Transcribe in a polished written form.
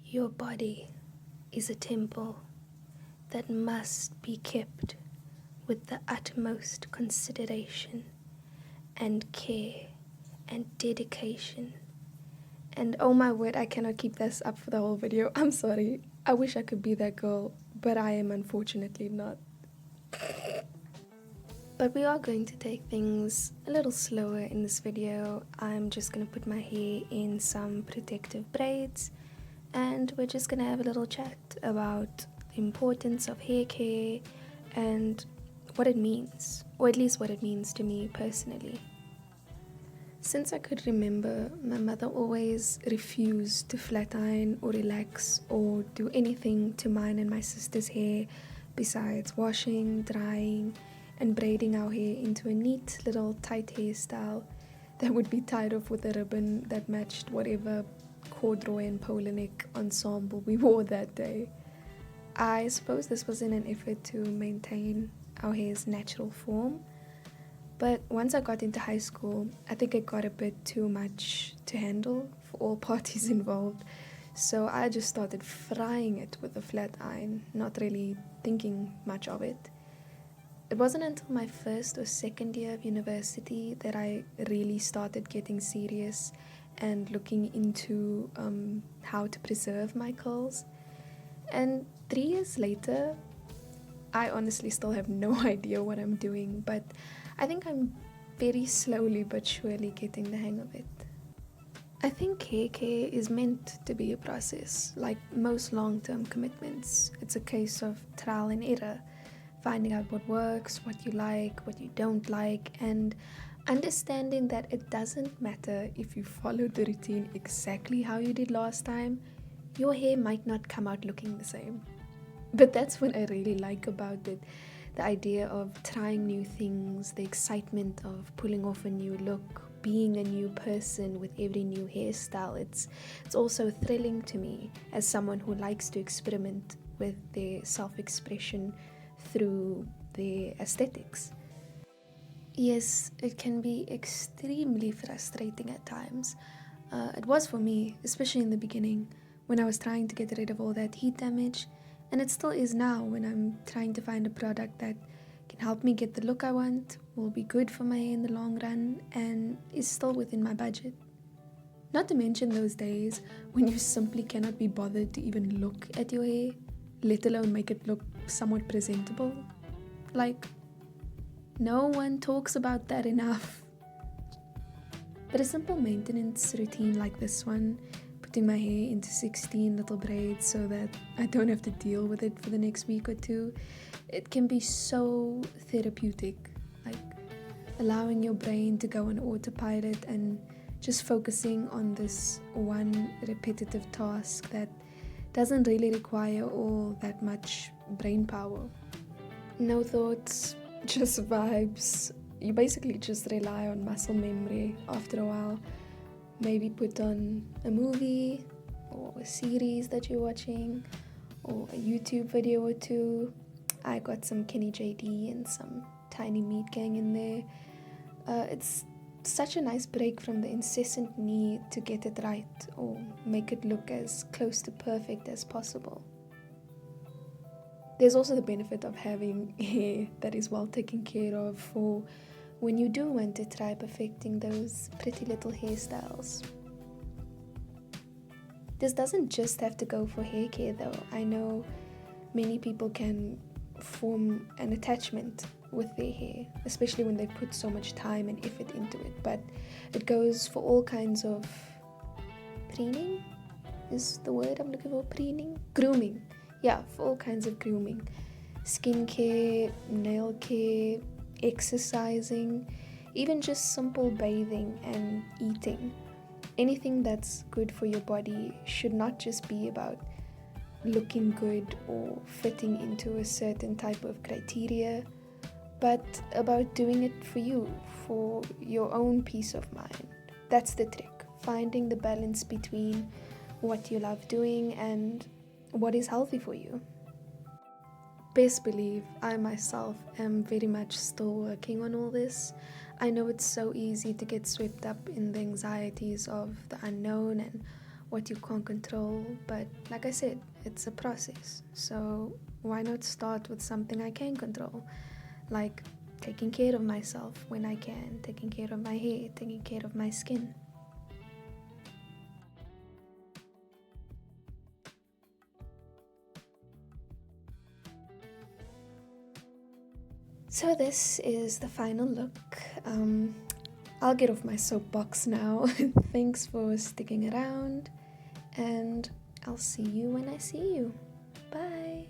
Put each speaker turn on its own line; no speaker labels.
Your body is a temple that must be kept with the utmost consideration and care and dedication. And oh my word, I cannot keep this up for the whole video. I'm sorry. I wish I could be that girl, but I am unfortunately not. But we are going to take things a little slower in this video. I'm just going to put my hair in some protective braids, and we're just going to have a little chat about the importance of hair care and what it means, or at least what it means to me personally. Since I could remember, my mother always refused to flat iron or relax or do anything to mine and my sister's hair besides washing, drying, and braiding our hair into a neat little tight hairstyle that would be tied off with a ribbon that matched whatever corduroy and polo neck ensemble we wore that day. I suppose this was in an effort to maintain our hair's natural form, but once I got into high school, I think it got a bit too much to handle for all parties involved, so I just started frying it with a flat iron, not really thinking much of it. It wasn't until my first or second year of university that I really started getting serious and looking into how to preserve my curls. And 3 years later, I honestly still have no idea what I'm doing, but I think I'm very slowly but surely getting the hang of it. I think hair care is meant to be a process. Like most long-term commitments, it's a case of trial and error, finding out what works, what you like, what you don't like, and understanding that it doesn't matter if you follow the routine exactly how you did last time, your hair might not come out looking the same. But that's what I really like about it, the idea of trying new things, the excitement of pulling off a new look, being a new person with every new hairstyle. It's also thrilling to me as someone who likes to experiment with their self-expression through their aesthetics. Yes, it can be extremely frustrating at times. It was for me, especially in the beginning, when I was trying to get rid of all that heat damage, and it still is now when I'm trying to find a product that can help me get the look I want, will be good for my hair in the long run, and is still within my budget. Not to mention those days when you simply cannot be bothered to even look at your hair, let alone make it look somewhat presentable. Like, no one talks about that enough. But a simple maintenance routine like this one, putting my hair into 16 little braids so that I don't have to deal with it for the next week or two, it can be so therapeutic. Like allowing your brain to go on autopilot and just focusing on this one repetitive task that doesn't really require all that much brain power. No thoughts, just vibes. You basically just rely on muscle memory after a while. Maybe put on a movie or a series that you're watching or a YouTube video or two. I got some Kenny JD and some Tiny Meat Gang in there. It's such a nice break from the incessant need to get it right or make it look as close to perfect as possible. There's also the benefit of having hair that is well taken care of for when you do want to try perfecting those pretty little hairstyles. This doesn't just have to go for hair care though. I know many people can form an attachment with their hair, especially when they put so much time and effort into it, but it goes for all kinds of preening is the word I'm looking for. Grooming. Yeah, for all kinds of grooming, skincare, nail care, exercising, even just simple bathing and eating. Anything that's good for your body should not just be about looking good or fitting into a certain type of criteria, but about doing it for you, for your own peace of mind. That's the trick, finding the balance between what you love doing and what is healthy for you. Best believe I myself am very much still working on all this. I know it's so easy to get swept up in the anxieties of the unknown and what you can't control, but like I said, it's a process. So why not start with something I can control, like taking care of myself when I can, taking care of my hair, taking care of my skin. So this is the final look. I'll get off my soapbox now. Thanks for sticking around, and I'll see you when I see you. Bye.